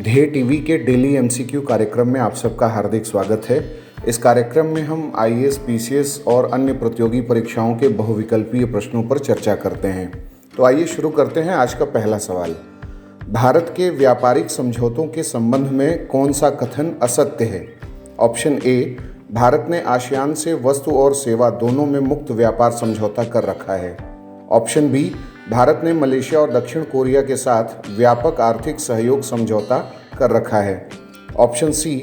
ढे TV के daily MCQ कार्यक्रम में आप सबका हार्दिक स्वागत है। इस कार्यक्रम में हम आईएएस, पीसीएस और अन्य प्रतियोगी परीक्षाओं के बहुविकल्पीय प्रश्नों पर चर्चा करते हैं। तो आइए शुरू करते हैं आज का पहला सवाल। भारत के व्यापारिक समझौतों के संबंध में कौन सा कथन असत्य है? ऑप्शन ए, भारत ने आसियान से वस्तु और सेवा दोनों में मुक्त व्यापार समझौता कर रखा है। ऑप्शन बी, भारत ने मलेशिया और दक्षिण कोरिया के साथ व्यापक आर्थिक सहयोग समझौता कर रखा है। Option C,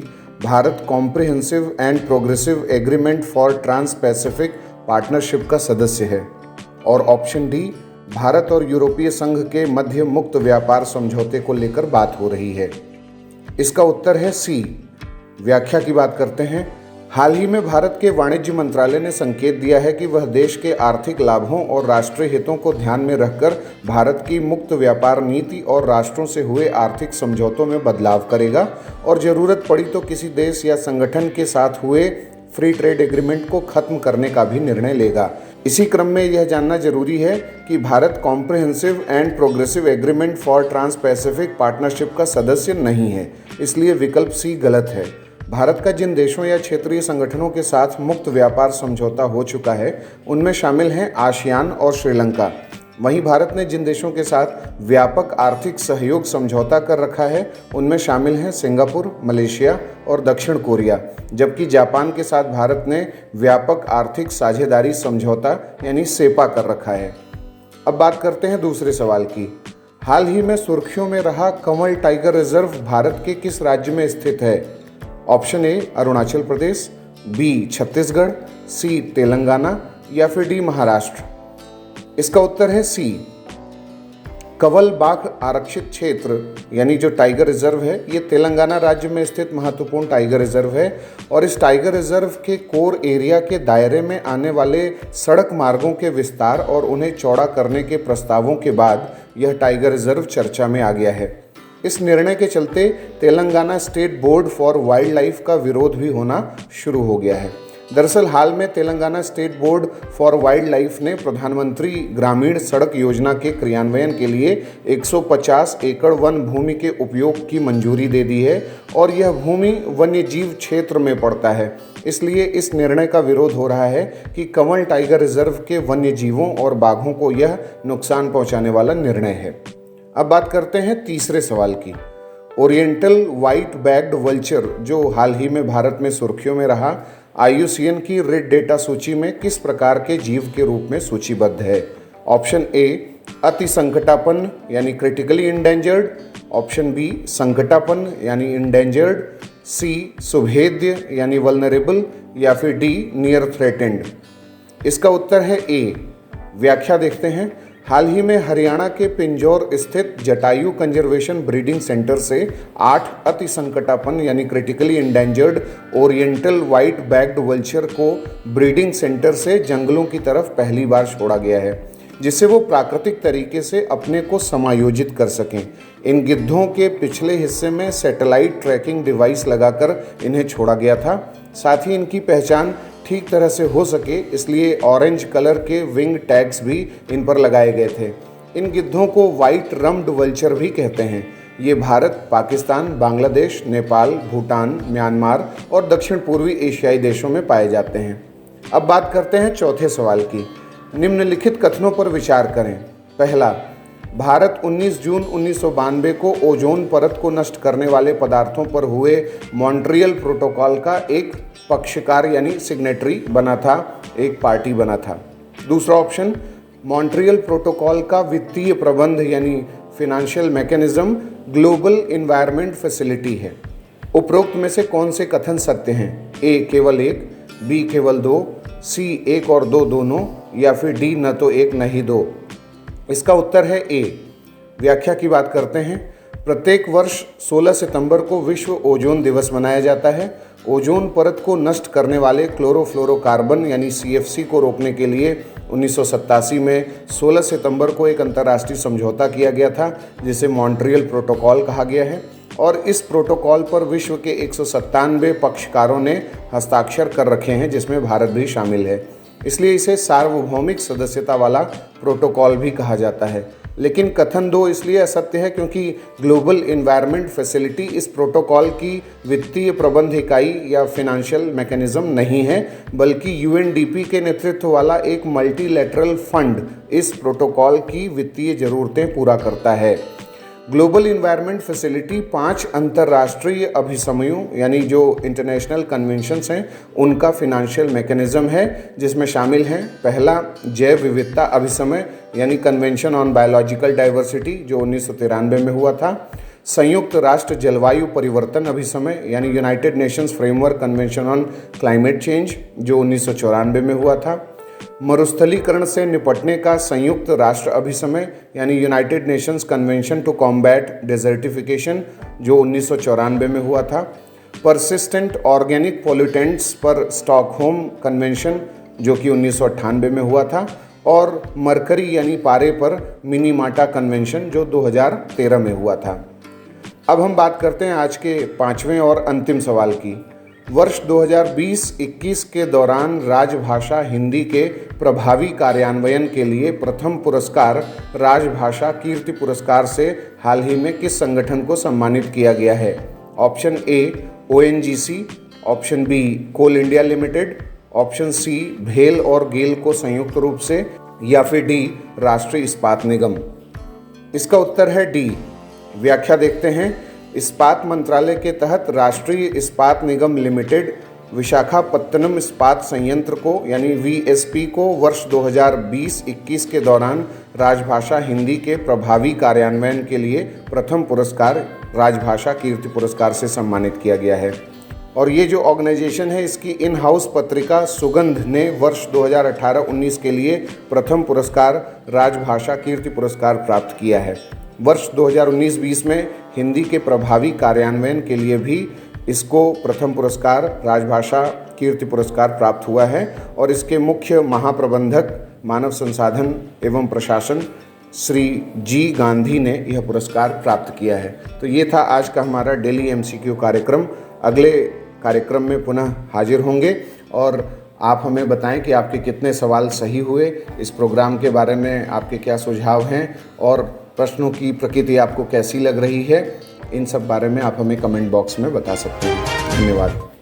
Bharat comprehensive and progressive agreement for trans Pacific partnership का सदस्य है। और ऑप्शन डी, भारत और यूरोपीय संघ के मध्य मुक्त व्यापार समझौते को लेकर बात हो रही है। इसका उत्तर है सी। व्याख्या की बात करते हैं। हाल ही में भारत के वाणिज्य मंत्रालय ने संकेत दिया है कि वह देश के आर्थिक लाभों और राष्ट्रीय हितों को ध्यान में रखकर भारत की मुक्त व्यापार नीति और राष्ट्रों से हुए आर्थिक समझौतों में बदलाव करेगा और जरूरत पड़ी तो किसी देश या संगठन के साथ हुए फ्री ट्रेड एग्रीमेंट को खत्म करने का भी निर्णय लेगा। इसी क्रम में यह जानना जरूरी है कि Bharat comprehensive and progressive agreement for trans Pacific partnership का सदस्य नहीं है, इसलिए विकल्प सी गलत है। भारत का जिन देशों या क्षेत्रीय संगठनों के साथ मुक्त व्यापार समझौता हो चुका है उनमें शामिल हैं आसियान और श्रीलंका। वहीं भारत ने जिन देशों के साथ व्यापक आर्थिक सहयोग समझौता कर रखा है उनमें शामिल हैं सिंगापुर, मलेशिया और दक्षिण कोरिया, जबकि जापान के साथ भारत ने व्यापक आर्थिक साझेदारी समझौता यानी सेपा कर रखा है। अब बात करते हैं दूसरे सवाल की। हाल ही में सुर्खियों में रहा कंवल टाइगर रिजर्व भारत के किस राज्य में स्थित है? Option A, Arunachal Pradesh, B, Chhattisgarh, C, Telangana या फिर डी, महाराष्ट्र। इसका उत्तर है सी। कंवल बाघ आरक्षित क्षेत्र यानी जो टाइगर रिजर्व है ये तेलंगाना राज्य में स्थित महत्वपूर्ण टाइगर रिजर्व है और इस टाइगर रिजर्व के कोर एरिया के दायरे में आने वाले सड़क मार्गों के विस्तार और उन्हें चौड़ा करने के प्रस्तावों के बाद यह टाइगर रिजर्व चर्चा में आ गया है। इस निर्णय के चलते Telangana state board for wild life का विरोध भी होना शुरू हो गया है। दरअसल हाल में Telangana state board for wild life ने प्रधानमंत्री ग्रामीण सड़क योजना के क्रियान्वयन के लिए 150 एकड़ वन भूमि के उपयोग की मंजूरी दे दी है और यह भूमि वन्यजीव क्षेत्र में पड़ता है। इसलिए इस निर्णय का विरोध हो रहा है कि कंवल टाइगर रिजर्व के वन्यजीवों और बाघों को यह नुकसान पहुंचाने वाला निर्णय है। अब बात करते हैं तीसरे सवाल की। ओरिएंटल व्हाइट बैग्ड वल्चर जो हाल ही में भारत में सुर्खियों में रहा, IUCN की रेड डेटा सूची में किस प्रकार के जीव के रूप में सूचीबद्ध है? ऑप्शन ए, अति संकटापन्न यानी क्रिटिकली इंडेंजर्ड। ऑप्शन बी, संकटापन्न यानी इंडेंजर्ड। सी, सुभेद्य यानी वल्नरेबल या फिर डी, नियर थ्रेटेंड। इसका उत्तर है ए। व्याख्या देखते हैं। हाल ही में हरियाणा के पिंजौर स्थित जटायु कंजर्वेशन ब्रीडिंग सेंटर से 8 अति संकटापन्न यानी critically endangered oriental white bagged vulture को ब्रीडिंग सेंटर से जंगलों की तरफ पहली बार छोड़ा गया है, जिससे वो प्राकृतिक तरीके से अपने को समायोजित कर सकें। इन गिद्धों के पिछले हिस्से में सैटेलाइट ट्रैकिंग डिवाइस लगाकर इन्हें छोड़ा गया था। साथ ही इनकी पहचान ठीक तरह से हो सके इसलिए ऑरेंज कलर के विंग टैग्स भी इन पर लगाए गए थे। इन गिद्धों को व्हाइट रम्ड वल्चर भी कहते हैं। ये भारत, पाकिस्तान, बांग्लादेश, नेपाल, भूटान, म्यांमार और दक्षिण पूर्वी एशियाई देशों में पाए जाते हैं। अब बात करते हैं चौथे सवाल की। निम्नलिखित कथनों पर विचार करें। पहला, भारत 19 जून 1992 को ओजोन परत को नष्ट करने वाले पदार्थों पर हुए मॉन्ट्रियल प्रोटोकॉल का एक पक्षकार यानी सिग्नेटरी बना था, एक पार्टी बना था। दूसरा ऑप्शन, मॉन्ट्रियल प्रोटोकॉल का वित्तीय प्रबंध यानी financial mechanism global environment facility है। उपरोक्त में से कौन से कथन सत्य हैं? ए, केवल एक, बी, केवल दो, सी, एक और दो दोनों या फिर डी, न तो एक न ही दो। इसका उत्तर है ए। व्याख्या की बात करते हैं। प्रत्येक वर्ष 16 सितंबर को विश्व ओजोन दिवस मनाया जाता है। ओजोन परत को नष्ट करने वाले क्लोरोफ्लोरोकार्बन यानी CFC को रोकने के लिए 1987 में 16 सितंबर को एक अंतर्राष्ट्रीय समझौता किया गया था जिसे मॉन्ट्रियल प्रोटोकॉल कहा गया है और इस प्रोटोकॉल पर विश्व के 197 पक्षकारों ने हस्ताक्षर कर रखे हैं जिसमें भारत भी शामिल है। इसलिए इसे सार्वभौमिक सदस्यता वाला प्रोटोकॉल भी कहा जाता है। लेकिन कथन 2 इसलिए असत्य है क्योंकि ग्लोबल इन्वायरमेंट फैसिलिटी इस प्रोटोकॉल की वित्तीय प्रबंध इकाई या फिनेंशियल मैकेनिज्म नहीं है, बल्कि यूएनडीपी के नेतृत्व वाला एक मल्टीलैटरल फंड इस प्रोटोकॉल की वित्तीय जरूरतें पूरा करता है। ग्लोबल इन्वायरमेंट फैसिलिटी 5 अंतर्राष्ट्रीय अभिसमयों यानी जो इंटरनेशनल कन्वेंशंस हैं उनका फिनेंशियल मैकेनिज्म है, जिसमें शामिल हैं पहला जैव विविधता अभिसमय यानी कन्वेंशन ऑन बायोलॉजिकल डाइवर्सिटी जो 1993 में हुआ था, संयुक्त राष्ट्र जलवायु परिवर्तन अभिसमय यानी United Nations framework convention on climate change जो 1994 में हुआ था, मरुस्थलीकरण से निपटने का संयुक्त राष्ट्र अभिसमय यानी United Nations convention to combat desertification जो 1994 में हुआ था, परसिस्टेंट ऑर्गेनिक पोल्यूटेंट्स पर स्टॉकहोम कन्वेंशन जो कि 1998 में हुआ था, और मरकरी यानी पारे पर मिनीमाटा कन्वेंशन जो 2013 में हुआ था। अब हम बात करते हैं आज के 5वें और अंतिम सवाल की। वर्ष 2020-21 के दौरान राजभाषा हिंदी के प्रभावी कार्यान्वयन के लिए प्रथम पुरस्कार राजभाषा कीर्ति पुरस्कार से हाल ही में किस संगठन को सम्मानित किया गया है? Option A ONGC, option B Coal India Limited, option C भेल और गेल को संयुक्त रूप से, या फिर डी राष्ट्रीय इस्पात निगम। इसका उत्तर है डी। व्याख्या देखते हैं। इस्पात मंत्रालय के तहत राष्ट्रीय इस्पात निगम लिमिटेड विशाखापत्तनम इस्पात संयंत्र को यानी VSP को वर्ष 2020-21 के दौरान राजभाषा हिंदी के प्रभावी कार्यान्वयन के लिए प्रथम पुरस्कार राजभाषा कीर्ति पुरस्कार से सम्मानित किया गया है। और ये जो ऑर्गेनाइजेशन है इसकी इन हाउस पत्रिका सुगंध ने वर्ष 2018-19 के लिए प्रथम पुरस्कार राजभाषा कीर्ति पुरस्कार प्राप्त किया है। वर्ष 2019-20 में हिंदी के प्रभावी कार्यान्वयन के लिए भी इसको प्रथम पुरस्कार राजभाषा कीर्ति पुरस्कार प्राप्त हुआ है, और इसके मुख्य महाप्रबंधक मानव संसाधन एवं प्रशासन श्री जी गांधी ने यह पुरस्कार प्राप्त किया है। तो ये था आज का हमारा डेली MCQ कार्यक्रम। अगले कार्यक्रम में पुनः हाजिर होंगे और आप हमें बताएं कि आपके कितने सवाल सही हुए, इस प्रोग्राम के बारे में आपके क्या सुझाव हैं और प्रश्नों की प्रकृति आपको कैसी लग रही है। इन सब बारे में आप हमें कमेंट बॉक्स में बता सकते हैं। धन्यवाद।